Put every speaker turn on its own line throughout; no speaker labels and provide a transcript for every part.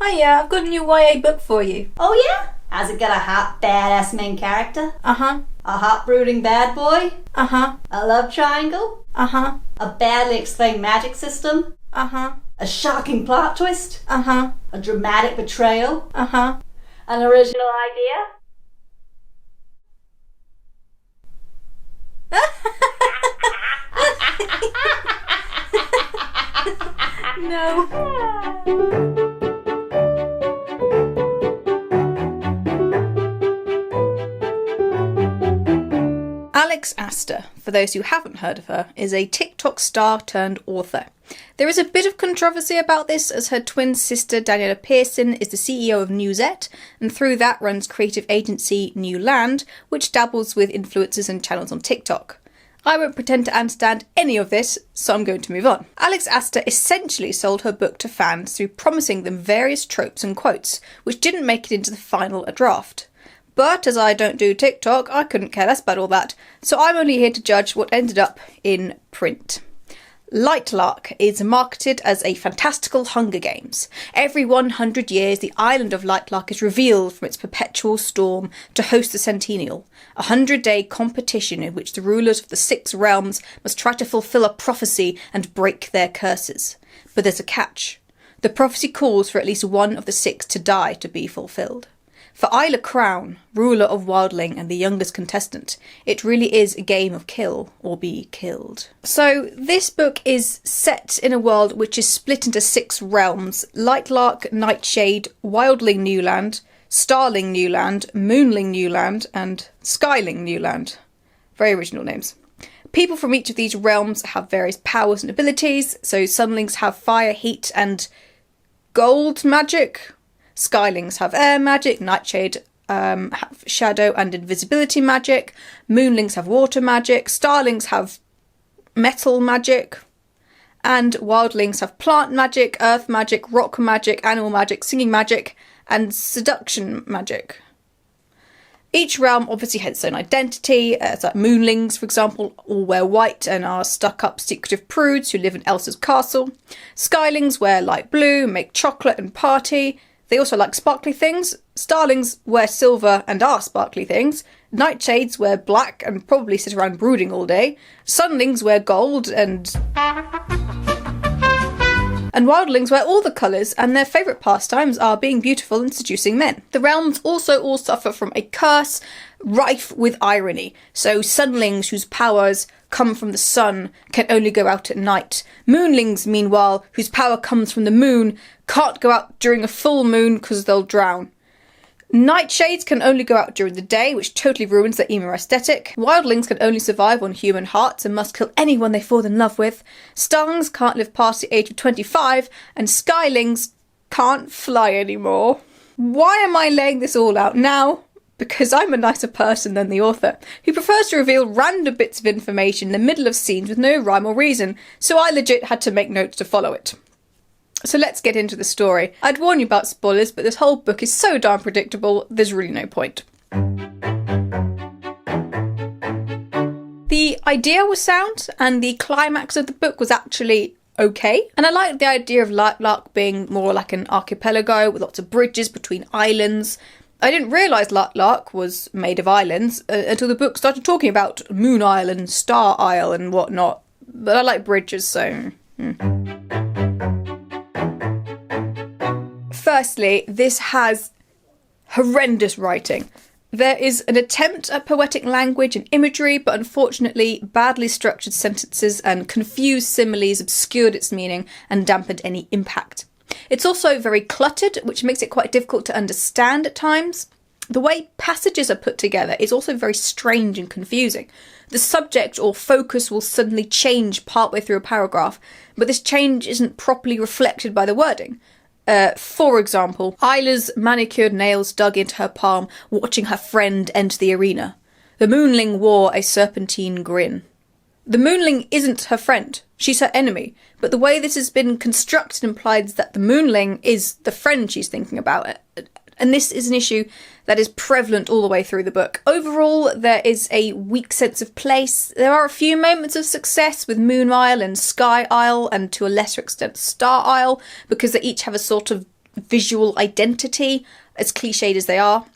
Hiya, I've got a new YA book for you.
Oh yeah? Has it got a hot, badass main character?
Uh-huh.
A hot, brooding bad boy?
Uh-huh.
A love triangle?
Uh-huh.
A badly explained magic system?
Uh-huh.
A shocking plot twist?
Uh-huh.
A dramatic betrayal?
Uh-huh.
An original idea?
No. Aster, for those who haven't heard of her, is a TikTok star turned author. There is a bit of controversy about this, as her twin sister Daniela Pearson is the CEO of Newsette, and through that runs creative agency New Land, which dabbles with influencers and channels on TikTok. I won't pretend to understand any of this, so I'm going to move on. Aster essentially sold her book to fans through promising them various tropes and quotes, which didn't make it into the final draft. But as I don't do TikTok, I couldn't care less about all that, so I'm only here to judge what ended up in print. Lightlark is marketed as a fantastical Hunger Games. Every 100 years, the island of Lightlark is revealed from its perpetual storm to host the Centennial, a 100-day competition in which the rulers of the 6 realms must try to fulfill a prophecy and break their curses. But there's a catch. The prophecy calls for at least one of the 6 to die to be fulfilled. For Isla Crown, ruler of Wildling and the youngest contestant, it really is a game of kill or be killed. So this book is set in a world which is split into 6 realms: Lightlark, Nightshade, Wildling Newland, Starling Newland, Moonling Newland, and Skyling Newland. Very original names. People from each of these realms have various powers and abilities, so Sunlings have fire, heat, and gold magic. Skylings have air magic, Nightshade have shadow and invisibility magic, Moonlings have water magic, Starlings have metal magic, and Wildlings have plant magic, earth magic, rock magic, animal magic, singing magic, and seduction magic. Each realm obviously has its own identity, so like Moonlings, for example, all wear white and are stuck-up secretive prudes who live in Elsa's castle. Skylings wear light blue, make chocolate and party. They also like sparkly things. Starlings wear silver and are sparkly things. Nightshades wear black and probably sit around brooding all day. Sunlings wear gold and Wildlings wear all the colours, and their favourite pastimes are being beautiful and seducing men. The realms also all suffer from a curse rife with irony. So Sunlings, whose powers come from the sun, can only go out at night. Moonlings, meanwhile, whose power comes from the moon, can't go out during a full moon because they'll drown. Nightshades can only go out during the day, which totally ruins their emo aesthetic. Wildlings can only survive on human hearts and must kill anyone they fall in love with. Starlings can't live past the age of 25, and Skylings can't fly anymore. Why am I laying this all out now? Because I'm a nicer person than the author, who prefers to reveal random bits of information in the middle of scenes with no rhyme or reason, so I legit had to make notes to follow it. So let's get into the story. I'd warn you about spoilers, but this whole book is so darn predictable, there's really no point. The idea was sound, and the climax of the book was actually okay. And I liked the idea of Lightlark being more like an archipelago with lots of bridges between islands. I didn't realise Lightlark was made of islands until the book started talking about Moon Isle and Star Isle and whatnot. But I like bridges, so... Firstly, this has horrendous writing. There is an attempt at poetic language and imagery, but unfortunately, badly structured sentences and confused similes obscured its meaning and dampened any impact. It's also very cluttered, which makes it quite difficult to understand at times. The way passages are put together is also very strange and confusing. The subject or focus will suddenly change partway through a paragraph, but this change isn't properly reflected by the wording. For example, Isla's manicured nails dug into her palm, watching her friend enter the arena. The Moonling wore a serpentine grin. The Moonling isn't her friend, she's her enemy, but the way this has been constructed implies that the Moonling is the friend she's thinking about. And this is an issue that is prevalent all the way through the book. Overall, there is a weak sense of place. There are a few moments of success with Moon Isle and Sky Isle, and to a lesser extent Star Isle, because they each have a sort of visual identity, as cliched as they are.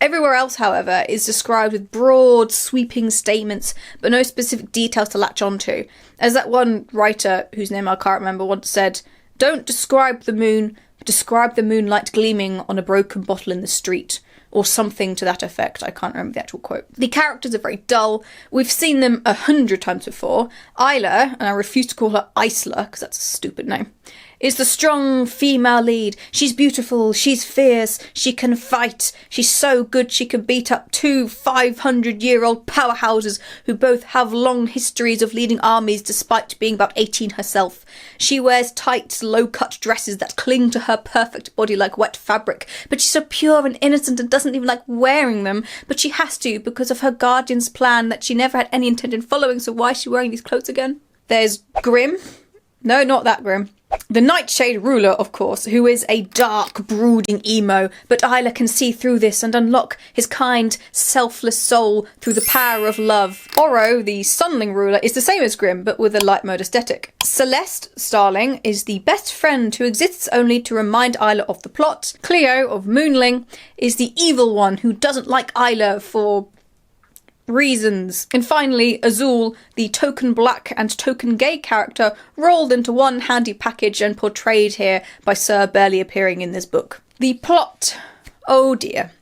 Everywhere else, however, is described with broad, sweeping statements, but no specific details to latch onto. As that one writer, whose name I can't remember, once said, "Don't describe the moon, describe the moonlight gleaming on a broken bottle in the street," or something to that effect. I can't remember the actual quote. The characters are very dull. We've seen them 100 times before. Isla, and I refuse to call her Isla, because that's a stupid name, is the strong female lead. She's beautiful, she's fierce, she can fight, she's so good she can beat up two 500-year-old powerhouses who both have long histories of leading armies despite being about 18 herself. She wears tight, low-cut dresses that cling to her perfect body like wet fabric, but she's so pure and innocent and doesn't even like wearing them, but she has to because of her guardian's plan that she never had any intent in following, so why is she wearing these clothes again? There's Grim. No, not that Grim. The Nightshade ruler, of course, who is a dark, brooding emo, but Isla can see through this and unlock his kind, selfless soul through the power of love. Oro, the Sunling ruler, is the same as Grim, but with a light mode aesthetic. Celeste, Starling, is the best friend who exists only to remind Isla of the plot. Cleo, of Moonling, is the evil one who doesn't like Isla for reasons. And finally, Azul, the token black and token gay character, rolled into one handy package and portrayed here by Sir barely appearing in this book. The plot. Oh dear.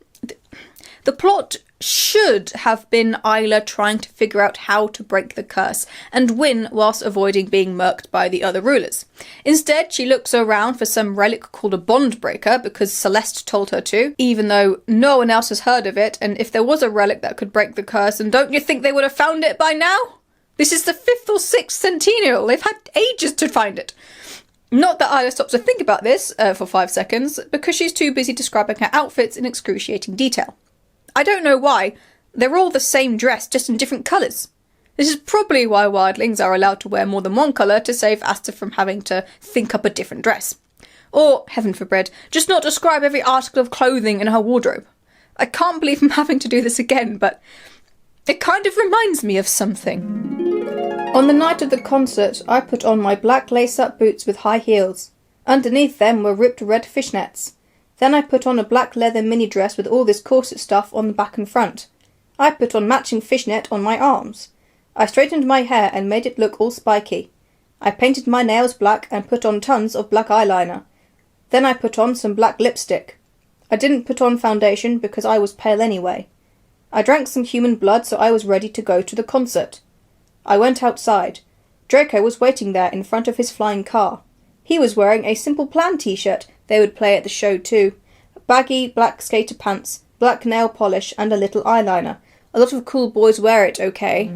The plot should have been Isla trying to figure out how to break the curse and win whilst avoiding being murked by the other rulers. Instead, she looks around for some relic called a bond breaker because Celeste told her to, even though no one else has heard of it, and if there was a relic that could break the curse, and don't you think they would have found it by now? This is the 5th or 6th centennial. They've had ages to find it. Not that Isla stops to think about this for 5 seconds, because she's too busy describing her outfits in excruciating detail. I don't know why. They're all the same dress, just in different colours. This is probably why wildlings are allowed to wear more than one colour to save Aster from having to think up a different dress. Or, heaven forbid, just not describe every article of clothing in her wardrobe. I can't believe I'm having to do this again, but it kind of reminds me of something. On the night of the concert, I put on my black lace-up boots with high heels. Underneath them were ripped red fishnets. Then I put on a black leather mini-dress with all this corset stuff on the back and front. I put on matching fishnet on my arms. I straightened my hair and made it look all spiky. I painted my nails black and put on tons of black eyeliner. Then I put on some black lipstick. I didn't put on foundation because I was pale anyway. I drank some human blood so I was ready to go to the concert. I went outside. Draco was waiting there in front of his flying car. He was wearing a Simple Plan t-shirt. They would play at the show too. Baggy black skater pants, black nail polish and a little eyeliner. A lot of cool boys wear it, okay?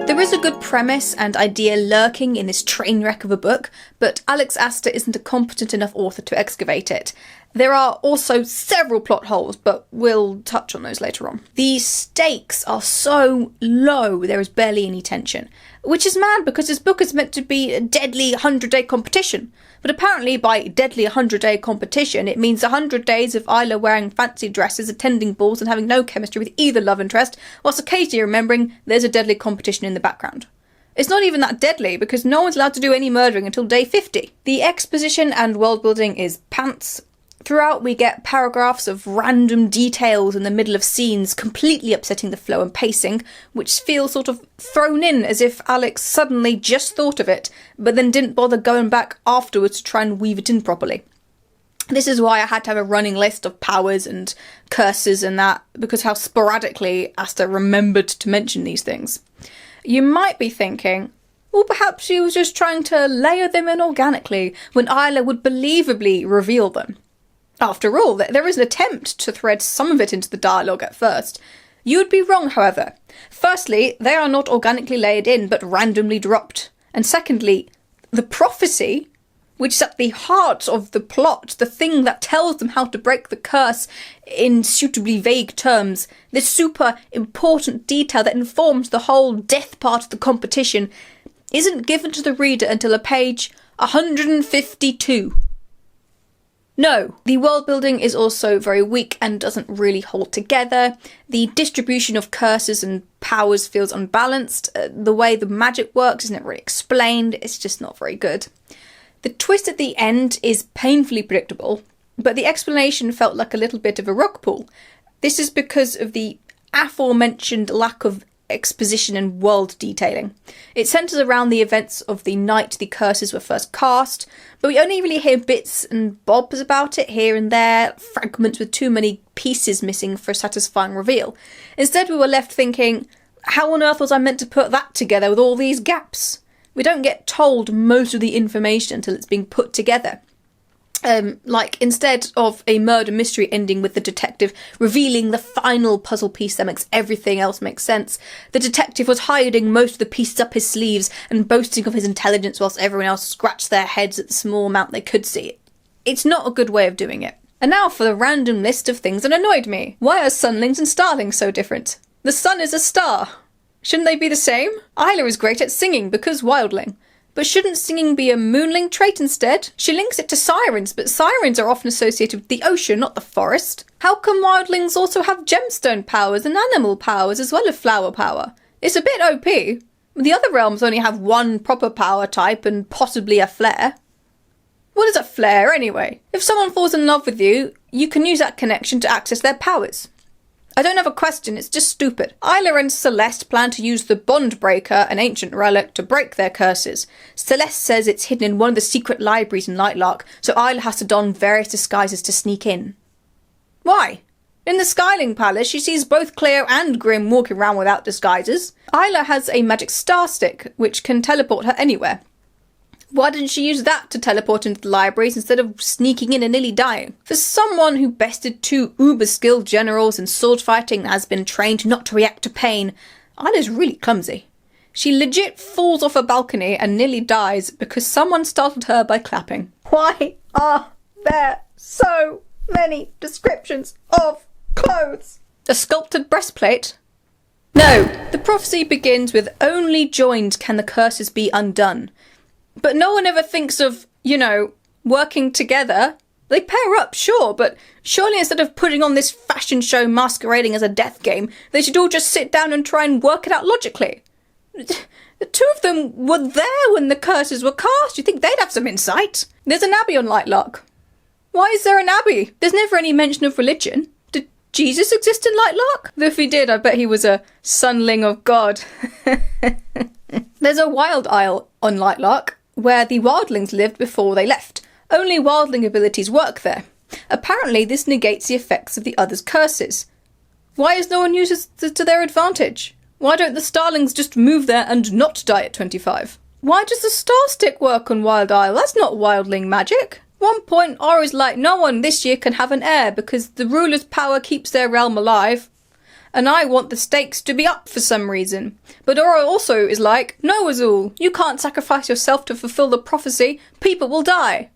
There is a good premise and idea lurking in this train wreck of a book, but Alex Aster isn't a competent enough author to excavate it. There are also several plot holes, but we'll touch on those later on. The stakes are so low there is barely any tension, which is mad because this book is meant to be a deadly 100-day competition. But apparently by deadly 100-day competition, it means 100 days of Isla wearing fancy dresses, attending balls and having no chemistry with either love interest, whilst occasionally remembering there's a deadly competition in the background. It's not even that deadly, because no one's allowed to do any murdering until day 50. The exposition and world building is pants. Throughout we get paragraphs of random details in the middle of scenes, completely upsetting the flow and pacing, which feel sort of thrown in as if Alex suddenly just thought of it, but then didn't bother going back afterwards to try and weave it in properly. This is why I had to have a running list of powers and curses and that, because how sporadically Aster remembered to mention these things. You might be thinking, well, perhaps she was just trying to layer them in organically, when Isla would believably reveal them. After all, there is an attempt to thread some of it into the dialogue at first. You would be wrong, however. Firstly, they are not organically layered in, but randomly dropped. And secondly, the prophecy, which is at the heart of the plot, the thing that tells them how to break the curse in suitably vague terms, this super important detail that informs the whole death part of the competition, isn't given to the reader until a page 152. No, the world building is also very weak and doesn't really hold together. The distribution of curses and powers feels unbalanced. The way the magic works isn't really explained. It's just not very good. The twist at the end is painfully predictable. but the explanation felt like a little bit of a rug pull. This is because of the aforementioned lack of exposition and world detailing. It centres around the events of the night the curses were first cast, but we only really hear bits and bobs about it here and there, fragments with too many pieces missing for a satisfying reveal. Instead, we were left thinking, how on earth was I meant to put that together with all these gaps? We don't get told most of the information until it's being put together. Instead of a murder mystery ending with the detective revealing the final puzzle piece that makes everything else make sense, the detective was hiding most of the pieces up his sleeves and boasting of his intelligence whilst everyone else scratched their heads at the small amount they could see. It's not a good way of doing it. And now for the random list of things that annoyed me. Why are sunlings and starlings so different? The sun is a star. Shouldn't they be the same? Isla is great at singing because wildling. But shouldn't singing be a moonling trait instead? She links it to sirens, but sirens are often associated with the ocean, not the forest. How come wildlings also have gemstone powers and animal powers as well as flower power? It's a bit OP. The other realms only have one proper power type and possibly a flare. What is a flare anyway? If someone falls in love with you, you can use that connection to access their powers. I don't have a question, it's just stupid. Isla and Celeste plan to use the Bond Breaker, an ancient relic, to break their curses. Celeste says it's hidden in one of the secret libraries in Lightlark, so Isla has to don various disguises to sneak in. Why? In the Skyling Palace, she sees both Cleo and Grim walking around without disguises. Isla has a magic star stick, which can teleport her anywhere. Why didn't she use that to teleport into the libraries instead of sneaking in and nearly dying? For someone who bested 2 uber-skilled generals in sword fighting and has been trained not to react to pain, Isla's really clumsy. She legit falls off a balcony and nearly dies because someone startled her by clapping. Why are there so many descriptions of clothes? A sculpted breastplate? No, the prophecy begins with only joined can the curses be undone. But no one ever thinks of, working together. They pair up, sure, but surely instead of putting on this fashion show masquerading as a death game, they should all just sit down and try and work it out logically. The 2 of them were there when the curses were cast. You think they'd have some insight? There's an abbey on Lightlark. Why is there an abbey? There's never any mention of religion. Did Jesus exist in Lightlark? Though if he did, I bet he was a sonling of God. There's a wild isle on Lightlark, where the wildlings lived before they left. Only wildling abilities work there. Apparently this negates the effects of the others' curses. Why is no one used it to their advantage? Why don't the starlings just move there and not die at 25? Why does the star stick work on Wild Isle? That's not wildling magic. One point Oro's like, no one this year can have an heir because the ruler's power keeps their realm alive. And I want the stakes to be up for some reason. But Oro also is like, no Azul, you can't sacrifice yourself to fulfill the prophecy, people will die.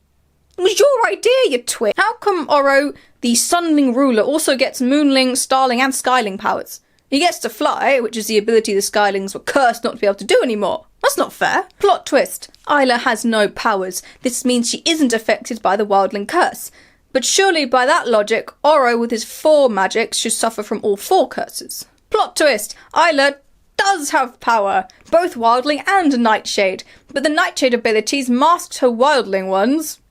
It was your idea, you twit. How come Oro, the sunling ruler, also gets moonling, starling and skyling powers? He gets to fly, which is the ability the skylings were cursed not to be able to do anymore. That's not fair. Plot twist. Isla has no powers. This means she isn't affected by the wildling curse. But surely by that logic, Oro with his 4 magics should suffer from all 4 curses. Plot twist! Isla does have power, both Wildling and Nightshade, but the Nightshade abilities masked her Wildling ones,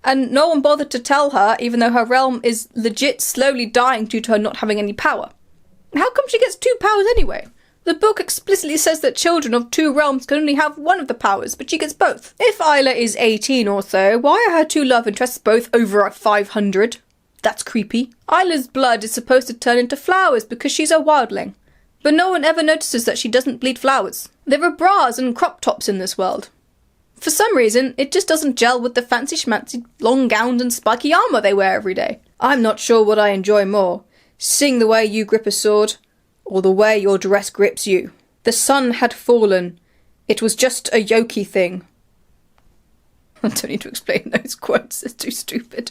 and no one bothered to tell her, even though her realm is legit slowly dying due to her not having any power. How come she gets 2 powers anyway? The book explicitly says that children of 2 realms can only have one of the powers, but she gets both. If Isla is 18 or so, why are her 2 love interests both over 500? That's creepy. Isla's blood is supposed to turn into flowers because she's a wildling. But no one ever notices that she doesn't bleed flowers. There are bras and crop tops in this world. For some reason, it just doesn't gel with the fancy schmancy long gowns and spiky armour they wear every day. I'm not sure what I enjoy more. Seeing the way you grip a sword, or the way your dress grips you. The sun had fallen. It was just a yoki thing. I don't need to explain those quotes, it's too stupid.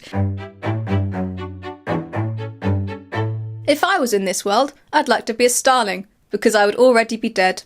If I was in this world, I'd like to be a starling, because I would already be dead.